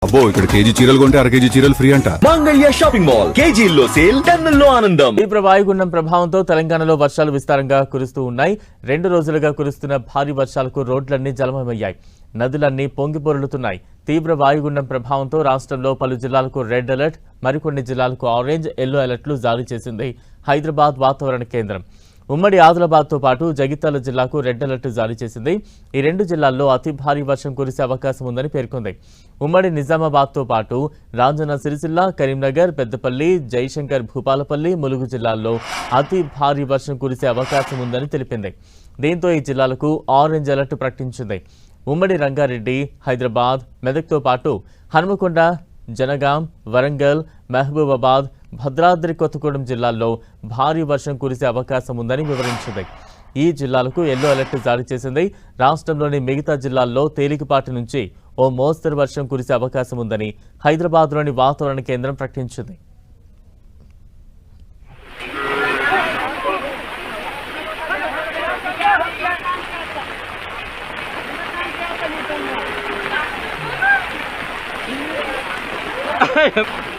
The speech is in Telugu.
అబ్బో ఇక్కడ కేజీ చీరలు కొంటే అర కేజీ చీరలు ఫ్రీ అంట. మంగళ్య షాపింగ్ మాల్, కేజీల్లో సేల్, టన్నుల్లో ఆనందం. తీవ్ర వాయుగుండం ప్రభావంతో తెలంగాణలో వర్షాలు విస్తారంగా కురుస్తూ ఉన్నాయి. 2 రోజులుగా కురుస్తున్న భారీ వర్షాలకు రోడ్లన్నీ జలమయమయ్యాయి, నదులన్నీ పొంగిపొర్లుతున్నాయి. తీవ్ర వాయుగుండం ప్రభావంతో రాష్ట్రంలో పలు జిల్లాలకు రెడ్ అలర్ట్, మరికొన్ని జిల్లాలకు ఆరెంజ్, ఎల్లో అలర్ట్లు జారీ చేసింది హైదరాబాద్ వాతావరణ కేంద్రం. ఉమ్మడి ఆదిలాబాద్తో పాటు జగిత్యాల జిల్లాకు రెడ్ అలర్ట్ జారీ చేసింది. ఈ 2 జిల్లాల్లో అతి భారీ వర్షం కురిసే అవకాశం ఉందని పేర్కొంది. ఉమ్మడి నిజామాబాద్తో పాటు రాజన్న సిరిసిల్ల, కరీంనగర్, పెద్దపల్లి, జయశంకర్ భూపాలపల్లి, ములుగు జిల్లాల్లో అతి భారీ వర్షం కురిసే అవకాశం ఉందని తెలిపింది. దీంతో ఈ జిల్లాలకు ఆరెంజ్ అలర్ట్ ప్రకటించింది. ఉమ్మడి రంగారెడ్డి, హైదరాబాద్, మెదక్తో పాటు హనుమకొండ, జనగాం, వరంగల్, మహబూబాబాద్, భద్రాద్రి కొత్తగూడెం జిల్లాల్లో భారీ వర్షం కురిసే అవకాశం ఉందని వివరించింది. ఈ జిల్లాలకు ఎల్లో అలర్ట్ జారీ చేసింది. రాష్ట్రంలోని మిగతా జిల్లాల్లో తేలికపాటి నుంచి ఓ మోస్తరు వర్షం కురిసే అవకాశం ఉందని హైదరాబాద్లోని వాతావరణ కేంద్రం ప్రకటించింది. Hey!